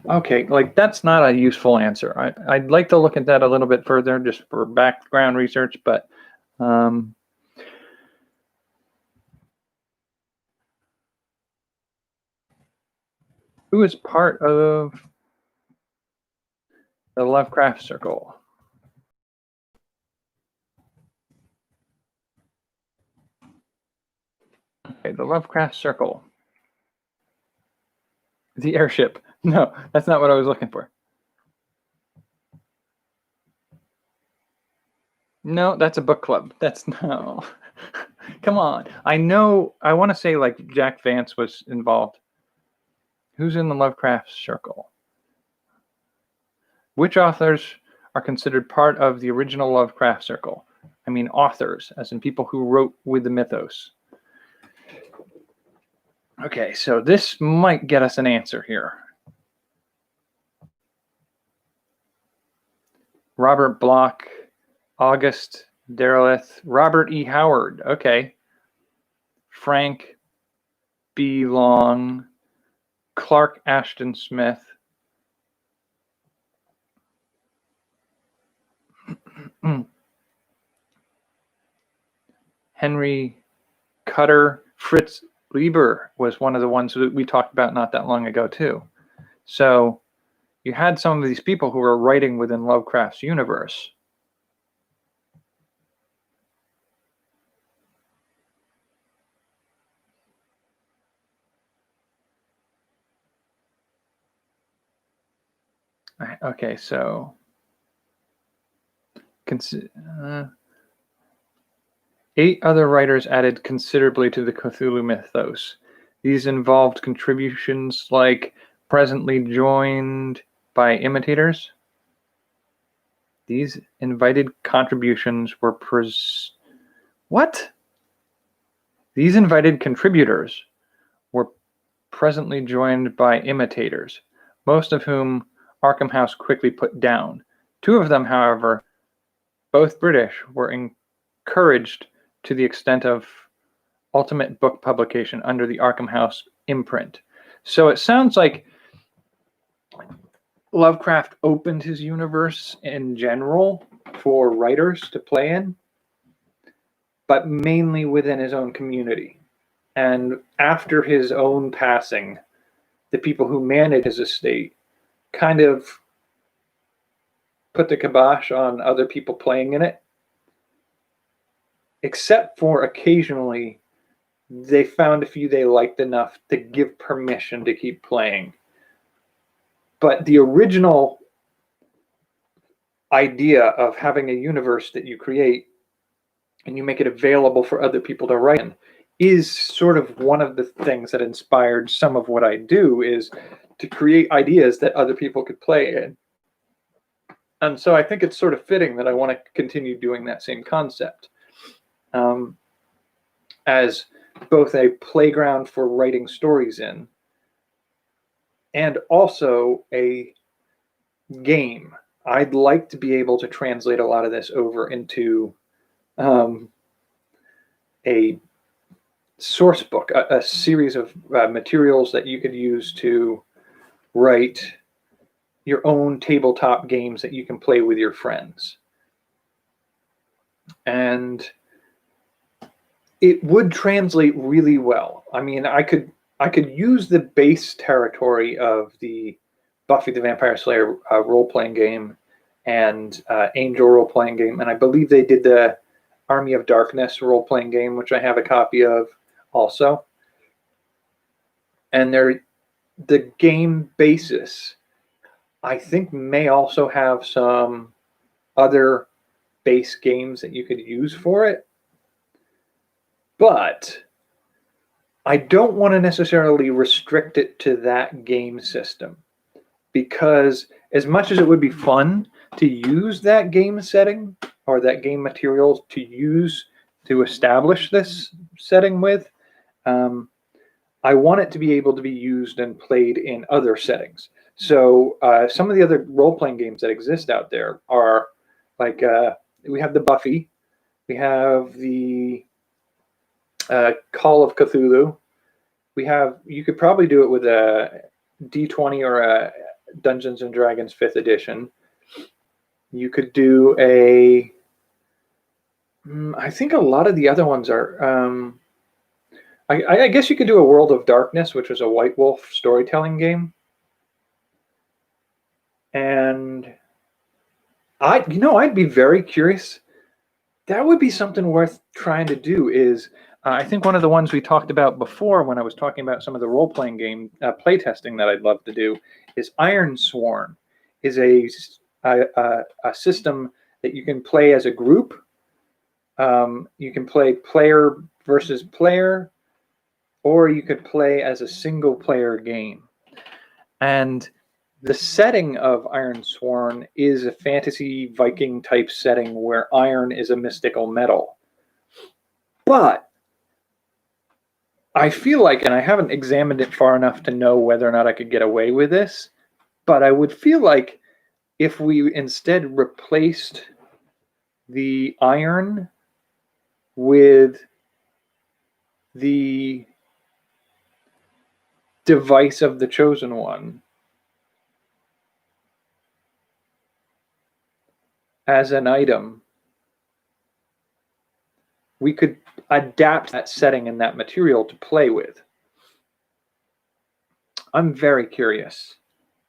Okay, like that's not a useful answer. I'd like to look at that a little bit further just for background research, but who is part of the Lovecraft Circle? Okay, the Lovecraft Circle. The airship. No, that's not what I was looking for. No, that's a book club. That's no. Come on. I know. I want to say like Jack Vance was involved. Who's in the Lovecraft Circle? Which authors are considered part of the original Lovecraft Circle? I mean authors, as in people who wrote with the mythos. Okay, so this might get us an answer here. Robert Bloch, August Derleth, Robert E. Howard. Okay. Frank B. Long, Clark Ashton Smith. Henry Cutter. Fritz Lieber was one of the ones that we talked about not that long ago, too. So you had some of these people who were writing within Lovecraft's universe. Okay, so 8 other writers added considerably to the Cthulhu mythos. These involved contributions like presently joined by imitators. These invited contributions were What? These invited contributors were presently joined by imitators, most of whom Arkham House quickly put down. 2 of them, however, both British, were encouraged to the extent of ultimate book publication under the Arkham House imprint. So it sounds like Lovecraft opened his universe in general for writers to play in, but mainly within his own community. And after his own passing, the people who managed his estate kind of put the kibosh on other people playing in it, except for occasionally they found a few they liked enough to give permission to keep playing. But the original idea of having a universe that you create and you make it available for other people to write in is sort of one of the things that inspired some of what I do, is to create ideas that other people could play in. And so I think it's sort of fitting that I want to continue doing that same concept as both a playground for writing stories in and also a game. I'd like to be able to translate a lot of this over into a source book, a series of materials that you could use to write your own tabletop games that you can play with your friends. And it would translate really well. I mean, I could use the base territory of the Buffy the Vampire Slayer role-playing game and Angel role-playing game, and I believe they did the Army of Darkness role-playing game, which I have a copy of also. And the game basis, I think, may also have some other base games that you could use for it. But I don't want to necessarily restrict it to that game system, because as much as it would be fun to use that game setting or that game material to use to establish this setting with, I want it to be able to be used and played in other settings. So some of the other role-playing games that exist out there are like, we have the Buffy, we have the Call of Cthulhu. You could probably do it with a D20 or a Dungeons and Dragons 5th edition. You could do I think a lot of the other ones are, I guess you could do a World of Darkness, which was a White Wolf storytelling game. And I'd be very curious. That would be something worth trying to do. Is I think one of the ones we talked about before when I was talking about some of the role-playing game playtesting that I'd love to do is Ironsworn, is a system that you can play as a group. You can play player versus player, or you could play as a single-player game. And the setting of Ironsworn is a fantasy Viking type setting where iron is a mystical metal. But I feel like, and I haven't examined it far enough to know whether or not I could get away with this, but I would feel like if we instead replaced the iron with the device of the Chosen One as an item, we could adapt that setting and that material to play with. I'm very curious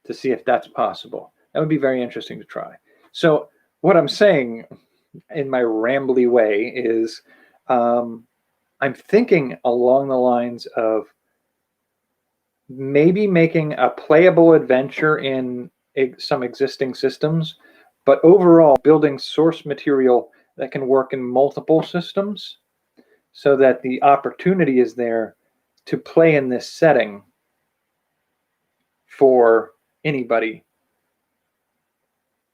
to see if that's possible. That would be very interesting to try. So what I'm saying in my rambly way is I'm thinking along the lines of maybe making a playable adventure in some existing systems, but overall building source material that can work in multiple systems so that the opportunity is there to play in this setting for anybody.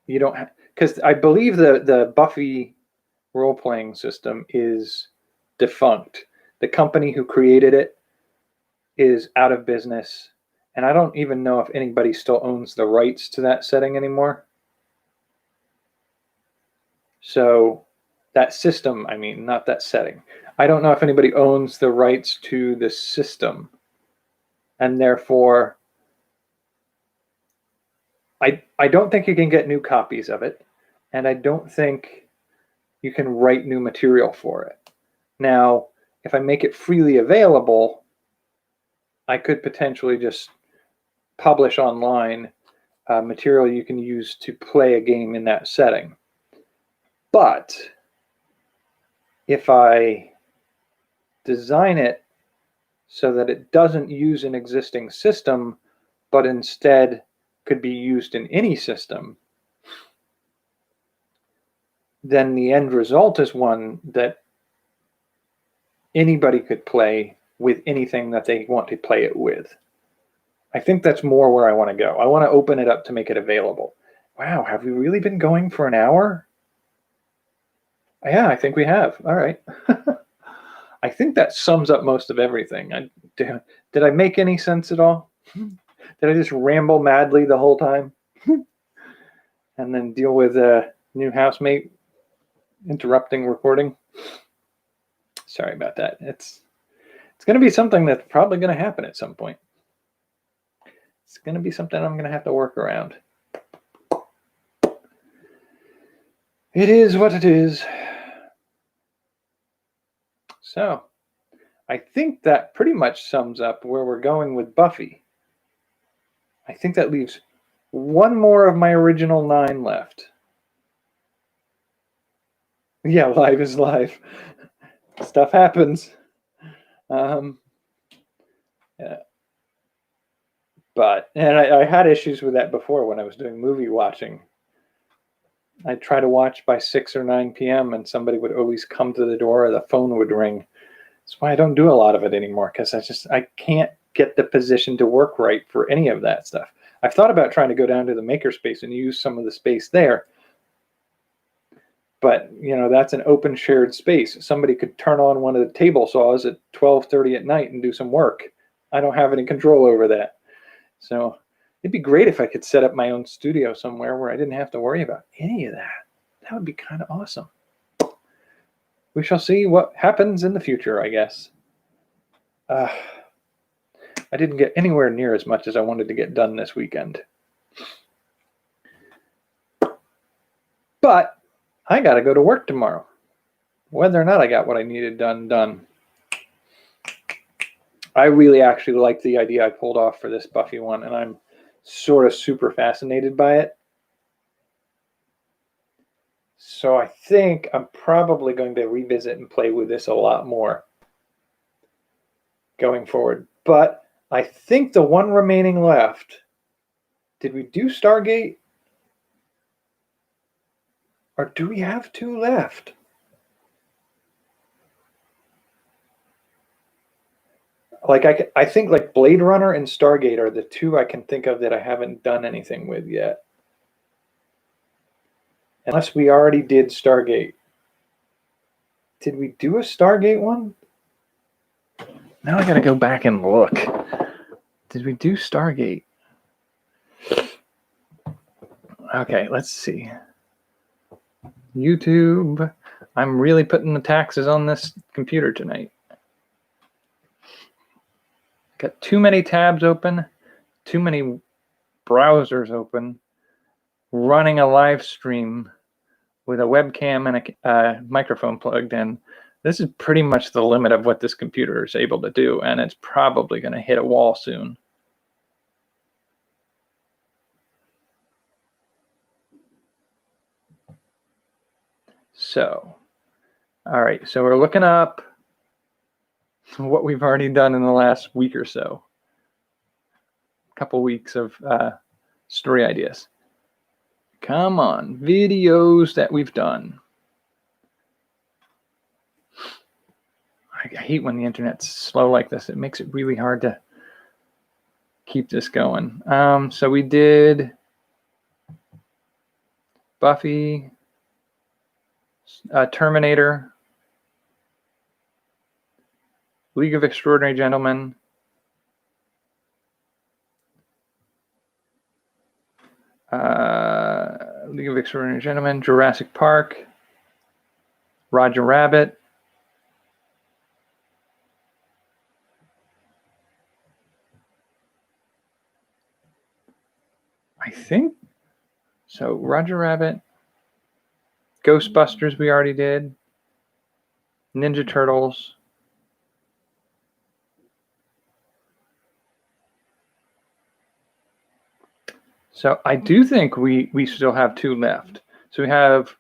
You don't have, because I believe the Buffy role-playing system is defunct. The company who created it is out of business, and I don't even know if anybody still owns the rights to that setting anymore. So that system, I mean, not that setting. I don't know if anybody owns the rights to the system, and therefore I don't think you can get new copies of it, and I don't think you can write new material for it. Now, if I make it freely available, I could potentially just publish online material you can use to play a game in that setting. But if I design it so that it doesn't use an existing system, but instead could be used in any system, then the end result is one that anybody could play with anything that they want to play it with. I think that's more where I want to go. I want to open it up to make it available. Wow, have we really been going for an hour? Yeah, I think we have. All right. I think that sums up most of everything. Did I make any sense at all? Did I just ramble madly the whole time? And then deal with a new housemate interrupting recording? Sorry about that. It's going to be something that's probably going to happen at some point. It's going to be something I'm going to have to work around. It is what it is. So, I think that pretty much sums up where we're going with Buffy. I think that leaves one more of my original 9 left. Yeah, live is live. Stuff happens. Yeah. But, and I had issues with that before when I was doing movie watching. I'd try to watch by 6 or 9 p.m. and somebody would always come to the door or the phone would ring. That's why I don't do a lot of it anymore, because I can't get the position to work right for any of that stuff. I've thought about trying to go down to the makerspace and use some of the space there. But, that's an open shared space. Somebody could turn on one of the table saws at 12:30 at night and do some work. I don't have any control over that. So it'd be great if I could set up my own studio somewhere where I didn't have to worry about any of that. That would be kind of awesome. We shall see what happens in the future, I guess. I didn't get anywhere near as much as I wanted to get done this weekend. But I got to go to work tomorrow. Whether or not I got what I needed done. I really actually like the idea I pulled off for this Buffy one, and I'm sort of super fascinated by it. So I think I'm probably going to revisit and play with this a lot more going forward. But I think the one remaining left, did we do Stargate? Or do we have 2 left? Like I think like Blade Runner and Stargate are the 2 I can think of that I haven't done anything with yet. Unless we already did Stargate. Did we do a Stargate one? Now I gotta go back and look. Did we do Stargate? Okay, let's see. YouTube. I'm really putting the taxes on this computer tonight. Got too many tabs open, too many browsers open, running a live stream with a webcam and a microphone plugged in. This is pretty much the limit of what this computer is able to do, and it's probably going to hit a wall soon. So, all right, so we're looking up what we've already done in the last week or so. A couple weeks of story ideas. Come on, videos that we've done. I hate when the internet's slow like this. It makes it really hard to keep this going. So we did Buffy, Terminator, League of Extraordinary Gentlemen, League of Extraordinary Gentlemen, Jurassic Park, Roger Rabbit, I think so. Roger Rabbit, Ghostbusters we already did, Ninja Turtles, So I do think we still have 2 left. So we have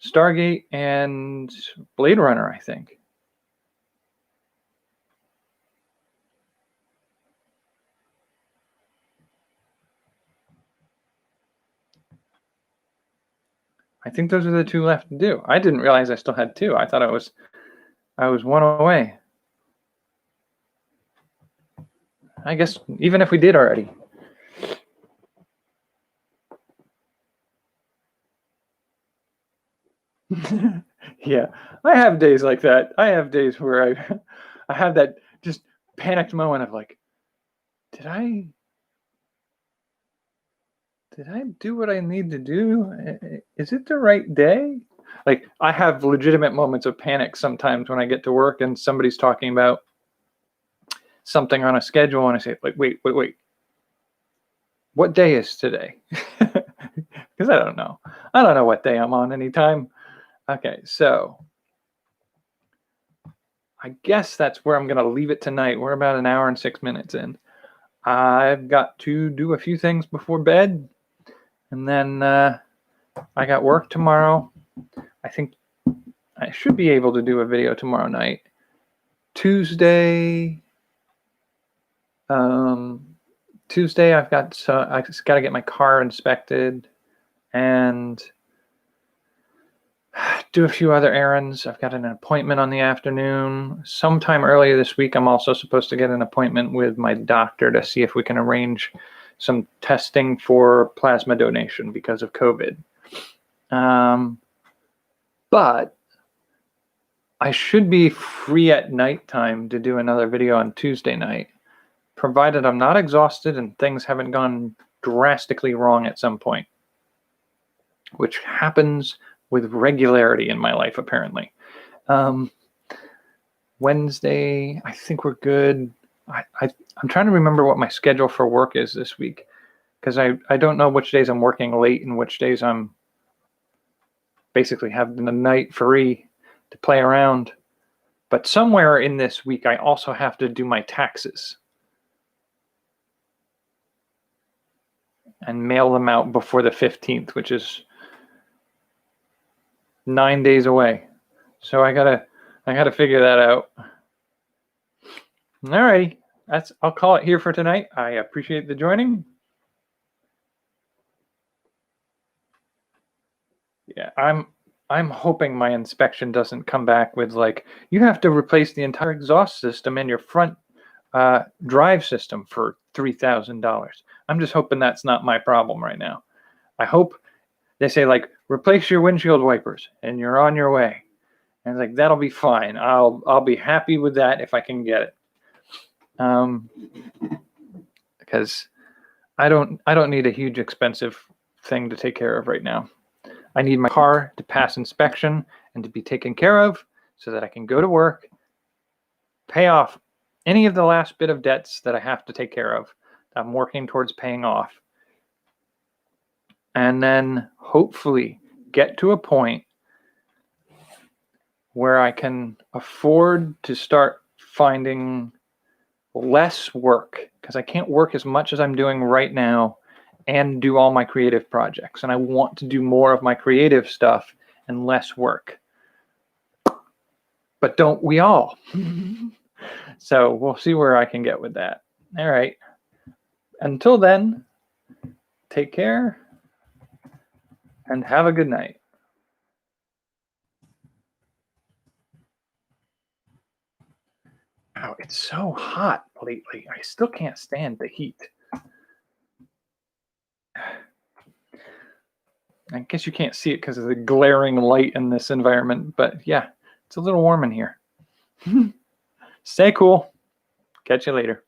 Stargate and Blade Runner, I think. I think those are the 2 left to do. I didn't realize I still had 2. I thought I was 1 away. I guess even if we did already. Yeah, I have days like that. I have days where I have that just panicked moment of like, did I do what I need to do? Is it the right day? Like, I have legitimate moments of panic sometimes when I get to work and somebody's talking about something on a schedule and I say, like, wait. What day is today? Because I don't know. I don't know what day I'm on anytime. Okay, so I guess that's where I'm going to leave it tonight. We're about 1 hour and 6 minutes in. I've got to do a few things before bed, and then I got work tomorrow. I think I should be able to do a video tomorrow night. Tuesday, I've got I just got to get my car inspected and do a few other errands. I've got an appointment on the afternoon. Sometime earlier this week, I'm also supposed to get an appointment with my doctor to see if we can arrange some testing for plasma donation because of COVID. But I should be free at nighttime to do another video on Tuesday night, provided I'm not exhausted and things haven't gone drastically wrong at some point, which happens with regularity in my life, apparently. Wednesday, I think we're good. I'm trying to remember what my schedule for work is this week, because I don't know which days I'm working late and which days I'm basically having the night free to play around. But somewhere in this week, I also have to do my taxes and mail them out before the 15th, which is 9 days away. So I gotta figure that out. Alrighty, I'll call it here for tonight. I appreciate the joining. Yeah, I'm hoping my inspection doesn't come back with like, you have to replace the entire exhaust system and your front drive system for $3,000. I'm just hoping that's not my problem right now. I hope they say like, replace your windshield wipers and you're on your way. And it's like, that'll be fine. I'll be happy with that if I can get it. Because I don't need a huge expensive thing to take care of right now. I need my car to pass inspection and to be taken care of so that I can go to work, pay off any of the last bit of debts that I have to take care of. I'm working towards paying off. And then hopefully get to a point where I can afford to start finding less work, because I can't work as much as I'm doing right now and do all my creative projects. And I want to do more of my creative stuff and less work. But don't we all? So we'll see where I can get with that. All right. Until then, take care and have a good night. Wow, it's so hot lately. I still can't stand the heat. I guess you can't see it because of the glaring light in this environment, but yeah, it's a little warm in here. Stay cool. Catch you later.